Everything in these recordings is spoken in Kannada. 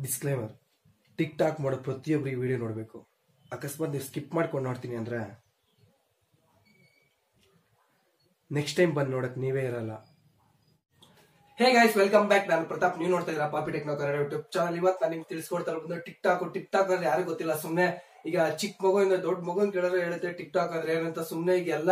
ಡಿಸ್ಕ್ಲೇಮರ್, ಟಿಕ್ ಟಾಕ್ ಮಾಡೋ ಪ್ರತಿಯೊಬ್ಬರಿಗೆ ವಿಡಿಯೋ ನೋಡಬೇಕು. ಅಕಸ್ಮಾತ್ ನೀವು ಸ್ಕಿಪ್ ಮಾಡ್ಕೊಂಡು ನೋಡ್ತೀನಿ ಅಂದ್ರೆ ನೆಕ್ಸ್ಟ್ ಟೈಮ್ ಬಂದು ನೋಡಕ್ ನೀವೇ ಇರಲ್ಲ. Hey guys, welcome back. ನಾನು ಪ್ರತಾಪ್, ನೀವು ನೋಡ್ತಾ ಇದ್ದೀರಾ ಪಾಪಿ ಟೆಕ್ನೋ ಕನ್ನಡ ಯೂಟ್ಯೂಬ್ ಚಾನಲ್. ಇವತ್ತು ನಾನು ನಿಮ್ಗೆ ತಿಳಿಸ್ಕೊಡ್ತಾ ಇರೋದು ಟಿಕ್ ಟಾಕ್ ಅಂದ್ರೆ ಯಾರಿಗೂ ಗೊತ್ತಿಲ್ಲ. ಸುಮ್ನೆ ಈಗ ಚಿಕ್ಕ ಮಗುವಿಂದ ದೊಡ್ಡ ಮಗುನ್ ಕೇಳಿದ್ರೆ ಹೇಳುತ್ತೆ ಟಿಕ್ ಟಾಕ್ ಅಂದ್ರೆ ಏನಂತ. ಸುಮ್ನೆ ಈಗ ಎಲ್ಲ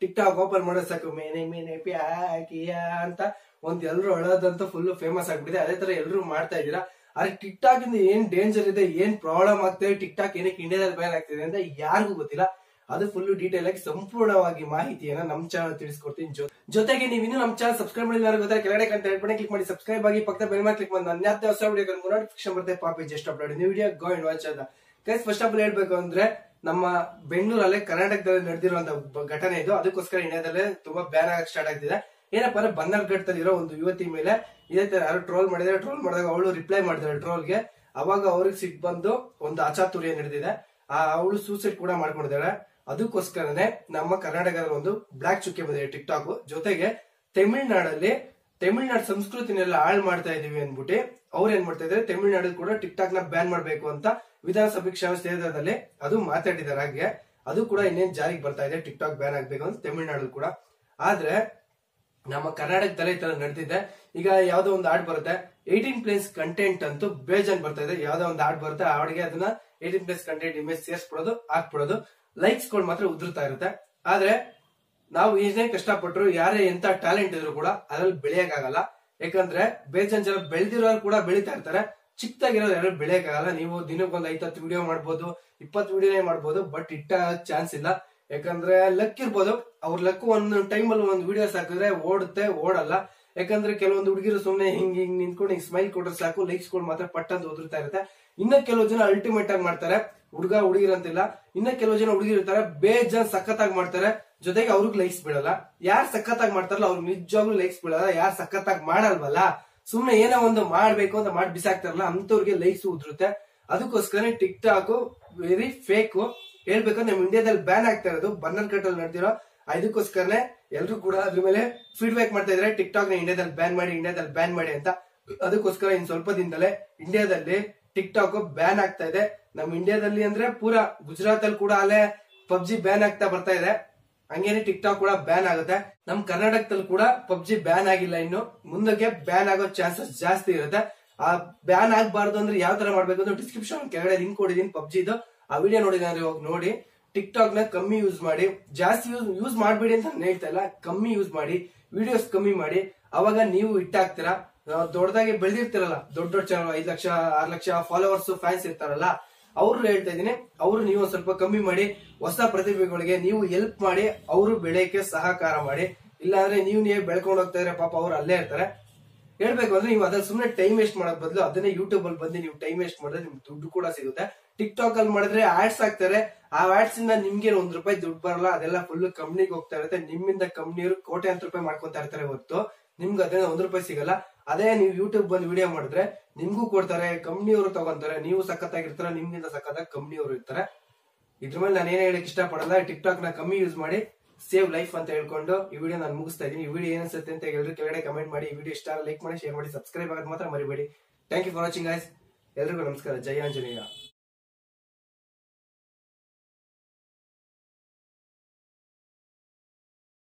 ಟಿಕ್ ಟಾಕ್ ಓಪನ್ ಮಾಡೋ ಸಾಕು ಮೇನೆ ಮೇನೆ ಪ್ಯಾಕಿಯಾ ಅಂತ ಒಂದ್ ಎಲ್ರು ಅಳೋದಂತ ಫುಲ್ ಫೇಮಸ್ ಆಗ್ಬಿಟ್ಟಿದೆ. ಅದೇ ತರ ಎಲ್ರು ಮಾಡ್ತಾ ಇದ್ದೀರಾ. ಆದ್ರೆ ಟಿಕ್ ಟಾಕ್ ಇಂದ ಏನ್ ಡೇಂಜರ್ ಇದೆ, ಏನ್ ಪ್ರಾಬ್ಲಮ್ ಆಗ್ತದೆ, ಟಿಕ್ ಟಾಕ್ ಏನಕ್ಕೆ ಇಂಡಿಯಾದಲ್ಲಿ ಬ್ಯಾನ್ ಆಗ್ತಿದೆ ಅಂತ ಯಾರಿಗೂ ಗೊತ್ತಿಲ್ಲ. ಅದು ಫುಲ್ ಡೀಟೇಲ್ ಆಗಿ ಸಂಪೂರ್ಣವಾಗಿ ಮಾಹಿತಿಯನ್ನ ನಮ್ ಚಾನಲ್ ತಿಳಿಸ್ಕೊಡ್ತೀನಿ. ಜೊತೆಗೆ ನೀವು ಇನ್ನೂ ನಮ್ ಚಾನಲ್ ಸಬ್ಸ್ಕ್ರೈಬ್ ಮಾಡಿದ್ರೆ ಗೊತ್ತಾಗ ಕೆಳಗಡೆ ಕಂಟೆಂಟ್ ಬಟನ್ ಕ್ಲಿಕ್ ಮಾಡಿ ಸಬ್ಸ್ಕ್ರೈಬ್ ಆಗಿ, ಪಕ್ಕದ ಬೆಲ್ ಮೇಲೆ ಕ್ಲಿಕ್ ಮಾಡಿ ನನ್ನ ಹೊಸ ವಿಡಿಯೋ ನೋಟಿಫಿಕೇಶನ್ ಬರುತ್ತೆ. ಪಾಪಿ just upload new video go and watch ಅಂತ. ಗೈಸ್, ಫಸ್ಟ್ ಆಫ್ ಆಲ್ ಹೇಳ್ಬೇಕು ಅಂದ್ರೆ ನಮ್ಮ ಬೆಂಗಳೂರಲ್ಲೇ ಕರ್ನಾಟಕದಲ್ಲಿ ನಡೆದಿರುವಂತಹ ಘಟನೆ ಇದು. ಅದಕ್ಕೋಸ್ಕರ ಇಂಡಿಯಾದಲ್ಲೇ ತುಂಬಾ ಬ್ಯಾನ್ ಆಗಕ್ಕೆ ಸ್ಟಾರ್ಟ್ ಆಗ್ತಿದೆ. ಏನಪ್ಪ ಅಂದ್ರೆ ಬನ್ನರ್ಘಟ್ಟದಲ್ಲಿ ಇರೋ ಒಂದು ಯುವತಿ ಮೇಲೆ ಇದೇ ತರ ಯಾರು ಟ್ರೋಲ್ ಮಾಡಿದಾಗ ಅವಳು ರಿಪ್ಲೈ ಮಾಡಿದಾಳೆ ಟ್ರೋಲ್ಗೆ. ಅವಾಗ ಅವ್ರಿಗೆ ಸಿಟ್ಟು ಬಂದು ಒಂದು ಅಚಾತುರ್ಯ ನಡೆದಿದೆ. ಅವಳು ಸೂಸೈಡ್ ಕೂಡ ಮಾಡ್ಕೊಂಡಿದ್ದಾಳೆ. ಅದಕ್ಕೋಸ್ಕರನೇ ನಮ್ಮ ಕರ್ನಾಟಕದಲ್ಲಿ ಒಂದು ಬ್ಲಾಕ್ ಚುಕ್ಕೆ ಬಂದಿದೆ ಟಿಕ್ ಟಾಕ್. ಜೊತೆಗೆ ತಮಿಳ್ನಾಡು ಸಂಸ್ಕೃತಿನೆಲ್ಲ ಹಾಳು ಮಾಡ್ತಾ ಇದೀವಿ ಅಂದ್ಬಿಟ್ಟು ಅವ್ರು ಏನ್ ಮಾಡ್ತಾ ಇದಾರೆ, ತಮಿಳ್ನಾಡು ಕೂಡ ಟಿಕ್ ಟಾಕ್ ನ ಬ್ಯಾನ್ ಮಾಡ್ಬೇಕು ಅಂತ ವಿಧಾನಸಭೆ ಕ್ಷೇತ್ರದಲ್ಲಿ ಅದು ಮಾತಾಡಿದಾರೆ. ಹಾಗೆ ಅದು ಕೂಡ ಇನ್ನೇನ್ ಜಾರಿಗೆ ಬರ್ತಾ ಇದೆ, ಟಿಕ್ ಟಾಕ್ ಬ್ಯಾನ್ ಆಗ್ಬೇಕು ಅಂತ ತಮಿಳ್ನಾಡು ಕೂಡ. ಆದ್ರೆ ನಮ್ಮ ಕರ್ನಾಟಕದಲ್ಲೇ ಈ ತರ ನಡೆದಿದೆ. ಈಗ ಯಾವ್ದೋ ಒಂದು ಹಾಡ್ ಬರುತ್ತೆ, 18+ ಕಂಟೆಂಟ್ ಅಂತೂ ಬೇಜಾನ್ ಬರ್ತಾ ಇದೆ. ಯಾವ್ದೋ ಒಂದು ಹಾಡ್ ಬರುತ್ತೆ, ಆ ಹಾಡ್ಗೆ ಅದನ್ನ 18+ ಕಂಟೆಂಟ್ ಇಮೇಜ್ ಸೇರಿಸ್ಬಿಡೋದು, ಹಾಕ್ಬಿಡೋದು, ಲೈಕ್ಸ್ ಗಳು ಮಾತ್ರ ಉದುರ್ತಾ ಇರುತ್ತೆ. ಆದ್ರೆ ನಾವು ಏನೇ ಕಷ್ಟಪಟ್ಟರು, ಯಾರೇ ಎಂತ ಟ್ಯಾಲೆಂಟ್ ಇದ್ರು ಕೂಡ ಅದ್ರಲ್ಲಿ ಬೆಳೆಯಕ್ಕಾಗಲ್ಲ. ಯಾಕಂದ್ರೆ ಬೇಜಾನ್ ಜನ ಬೆಳೆದಿರೋರು ಕೂಡ ಬೆಳಿತಾ ಇರ್ತಾರೆ, ಚಿಕ್ಕದಾಗಿರೋರು ಯಾರು ಬೆಳೆಯಕ್ಕಾಗಲ್ಲ. ನೀವು ದಿನಕ್ಕೊಂದು 5-10 ವಿಡಿಯೋ ಮಾಡ್ಬೋದು, 20 ವಿಡಿಯೋನೇ ಮಾಡ್ಬೋದು, ಬಟ್ ಇಟ್ಟ ಚಾನ್ಸ್ ಇಲ್ಲ. ಯಾಕಂದ್ರೆ ಲಕ್ ಇರ್ಬೋದು, ಅವ್ರ ಲಕ್ ಒಂದ್ ಟೈಮ್ ಅಲ್ಲಿ ಒಂದು ವಿಡಿಯೋಸ್ ಹಾಕಿದ್ರೆ ಓಡುತ್ತೆ, ಓಡಲ್ಲ. ಯಾಕಂದ್ರೆ ಕೆಲವೊಂದು ಹುಡುಗಿರು ಸುಮ್ನೆ ಹಿಂಗ್ ನಿಂತ್ಕೊಂಡು ಹಿಂಗ್ ಸ್ಮೈಲ್ ಕೊಟ್ರೆ ಸಾಕು, ಲೈಕ್ಸ್ ಗಳು ಮಾತ್ರ ಪಟ್ಟಂತ ಓದಿರ್ತಾ ಇರುತ್ತೆ. ಇನ್ನ ಕೆಲವು ಜನ ಅಲ್ಟಿಮೇಟ್ ಆಗಿ ಮಾಡ್ತಾರೆ, ಹುಡುಗಿರಂತಿಲ್ಲ. ಇನ್ನ ಕೆಲವು ಜನ ಹುಡುಗಿರ್ತಾರೆ ಬೇಜಾನ್ ಸಖತ್ತಾಗಿ ಮಾಡ್ತಾರೆ, ಜೊತೆಗೆ ಅವ್ರಿಗೆ ಲೈಕ್ಸ್ ಬಿಡಲ್ಲ. ಯಾರು ಸಖತ್ತಾಗಿ ಮಾಡ್ತಾರಲ್ಲ ಅವ್ರಿಗೆ ನಿಜವಾಗ್ಲೂ ಲೈಕ್ಸ್ ಬಿಡಲ್ಲ. ಯಾರು ಸಖತ್ತಾಗಿ ಮಾಡಲ್ವಲ್ಲ, ಸುಮ್ನೆ ಏನೋ ಒಂದು ಮಾಡ್ಬೇಕು ಅಂತ ಮಾಡಿ ಬಿಸಾಕ್ತಾರಲ್ಲ, ಅಂತವ್ರಿಗೆ ಲೈಕ್ಸ್ ಉದುರುತ್ತೆ. ಅದಕ್ಕೋಸ್ಕರ ಟಿಕ್ ಟಾಕ್ ವೆರಿ ಫೇಕ್. ಹೇಳ್ಬೇಕಂದ್ರೆ ನಮ್ ಇಂಡಿಯಾದಲ್ಲಿ ಬ್ಯಾನ್ ಆಗ್ತಾ ಇರೋದು ಬನ್ನರ್ಘಟ್ಟಲ್ಲಿ ನಡೆದಿರೋ. ಅದಕ್ಕೋಸ್ಕರನೇ ಎಲ್ರು ಕೂಡ ಅದ್ರ ಮೇಲೆ ಫೀಡ್ಬ್ಯಾಕ್ ಮಾಡ್ತಾ ಇದಾರೆ, ಟಿಕ್ ಟಾಕ್ ನ ಇಂಡಿಯಾದಲ್ಲಿ ಬ್ಯಾನ್ ಮಾಡಿ ಅಂತ. ಅದಕ್ಕೋಸ್ಕರ ಇನ್ ಸ್ವಲ್ಪ ದಿನದಲ್ಲೇ ಇಂಡಿಯಾದಲ್ಲಿ ಟಿಕ್ ಟಾಕ್ ಬ್ಯಾನ್ ಆಗ್ತಾ ಇದೆ. ನಮ್ ಇಂಡಿಯಾದಲ್ಲಿ ಅಂದ್ರೆ ಪೂರಾ ಗುಜರಾತ್ ಅಲ್ಲಿ ಕೂಡ ಅಲ್ಲೇ ಪಬ್ಜಿ ಬ್ಯಾನ್ ಆಗ್ತಾ ಬರ್ತಾ ಇದೆ. ಹಂಗೇನೆ ಟಿಕ್ ಟಾಕ್ ಕೂಡ ಬ್ಯಾನ್ ಆಗುತ್ತೆ. ನಮ್ ಕರ್ನಾಟಕದಲ್ಲಿ ಕೂಡ ಪಬ್ಜಿ ಬ್ಯಾನ್ ಆಗಿಲ್ಲ, ಇನ್ನು ಮುಂದಕ್ಕೆ ಬ್ಯಾನ್ ಆಗೋ ಚಾನ್ಸಸ್ ಜಾಸ್ತಿ ಇರುತ್ತೆ. ಆ ಬ್ಯಾನ್ ಆಗ್ಬಾರ್ದು ಅಂದ್ರೆ ಯಾವ ತರ ಮಾಡ್ಬೇಕು ಅಂದ್ರೆ ಡಿಸ್ಕ್ರಿಪ್ಷನ್ ಕೆಳಗಡೆ ಲಿಂಕ್ ಕೊಡಿದೀನಿ ಪಬ್ಜಿದು. ಆ ವಿಡಿಯೋ ನೋಡಿದ್ರೆ ಹೋಗಿ ನೋಡಿ. ಟಿಕ್ ಟಾಕ್ ನ ಕಮ್ಮಿ ಯೂಸ್ ಮಾಡಿ, ಜಾಸ್ತಿ ಯೂಸ್ ಮಾಡ್ಬೇಡಿ ಅಂತ ನಾನು ಹೇಳ್ತಾ ಇಲ್ಲ, ಕಮ್ಮಿ ಯೂಸ್ ಮಾಡಿ, ವಿಡಿಯೋಸ್ ಕಮ್ಮಿ ಮಾಡಿ. ಅವಾಗ ನೀವು ಹಿಟ್ಟಾಗ್ತೀರಾ. ದೊಡ್ಡದಾಗಿ ಬೆಳೆದಿರ್ತಿರಲ್ಲ, ದೊಡ್ಡ channel 5 lakh 6 lakh followers fans ಇರ್ತಾರಲ್ಲ, ಅವ್ರು ಹೇಳ್ತಾ ಇದೀನಿ, ಅವ್ರು ನೀವು ಸ್ವಲ್ಪ ಕಮ್ಮಿ ಮಾಡಿ, ಹೊಸ ಪ್ರತಿಭೆಗಳಿಗೆ ನೀವು ಹೆಲ್ಪ್ ಮಾಡಿ, ಅವರು ಬೆಳೆಯಕ್ಕೆ ಸಹಕಾರ ಮಾಡಿ. ಇಲ್ಲಾಂದ್ರೆ ನೀವೇ ಬೆಳ್ಕೊಂಡು ಹೋಗ್ತಾ ಇದ್ರೆ ಪಾಪ ಅವ್ರು ಅಲ್ಲೇ ಇರ್ತಾರೆ. ಹೇಳ್ಬೇಕು ಅಂದ್ರೆ ನೀವು ಅದ್ರಲ್ಲಿ ಸುಮ್ನೆ ಟೈಮ್ ವೇಸ್ಟ್ ಮಾಡೋದ್ ಬದಲು ಅದನ್ನೇ ಯೂಟ್ಯೂಬ್ ಅಲ್ಲಿ ಬಂದು ನೀವು ಟೈಮ್ ವೇಸ್ಟ್ ಮಾಡಿದ್ರೆ ನಿಮ್ಗೆ ದುಡ್ಡು ಕೂಡ ಸಿಗುತ್ತೆ. ಟಿಕ್ ಟಾಕ್ ಅಲ್ಲಿ ಮಾಡಿದ್ರೆ ಆಡ್ಸ್ ಹಾಕ್ತಾರೆ, ಆ ಆಡ್ಸ್ ಇಂದ ನಿಮ್ಗೆ ₹1 ದುಡ್ಡು ಬರಲ್ಲ. ಅದೆಲ್ಲ ಫುಲ್ ಕಂಪ್ನಿಗೆ ಹೋಗ್ತಾ ಇರುತ್ತೆ. ನಿಮ್ಮಿಂದ ಕಂಪ್ನಿಯವರು ಕೋಟ್ಯಾಂತರ ರೂಪಾಯಿ ಮಾಡ್ಕೊಂತಾ ಇರ್ತಾರೆ ಹೊರತು ನಿಮ್ಗೆ ಅದನ್ನ ₹1 ಸಿಗಲ್ಲ. ಅದೇ ನೀವು ಯೂಟ್ಯೂಬ್ ಬಂದು ವಿಡಿಯೋ ಮಾಡಿದ್ರೆ ನಿಮ್ಗೂ ಕೊಡ್ತಾರೆ, ಕಂಪ್ನಿಯವರು ತಗೊಂತಾರೆ, ನೀವು ಸಖತ್ತಾಗಿರ್ತಾರೆ, ನಿಮ್ಗಿಂತ ಸಖತ್ತಾಗಿ ಕಂಪ್ನಿಯವರು ಇರ್ತಾರೆ. ಇದ್ರ ಮೇಲೆ ನಾನು ಏನೇ ಹೇಳಕ್ ಇಷ್ಟ ಪಡಲ್ಲ. ಟಿಕ್ ಟಾಕ್ ನ ಕಮ್ಮಿ ಯೂಸ್ ಮಾಡಿ, ಸೇವ್ ಲೈಫ್ ಅಂತ ಹೇಳ್ಕೊಂಡು ಈ ವಿಡಿಯೋ ನಾನು ಮುಗಿಸ್ತಾ ಇದ್ದೀನಿ. ಈ ವಿಡಿಯೋ ಏನಿಸುತ್ತೆ ಅಂತ ಎಲ್ಲರೂ ಕೆಳಗಡೆ ಕಮೆಂಟ್ ಮಾಡಿ. ಈ ವಿಡಿಯೋ ಇಷ್ಟ ಲೈಕ್ ಮಾಡಿ, ಶೇರ್ ಮಾಡಿ, ಸಬ್ಸ್ಕ್ರೈಬ್ ಆಗೋದು ಮಾತ್ರ ಮರಿಬೇಡಿ. Thank you for watching guys. ಎಲ್ರಿಗೂ ನಮಸ್ಕಾರ. ಜೈ ಆಂಜನೇಯ.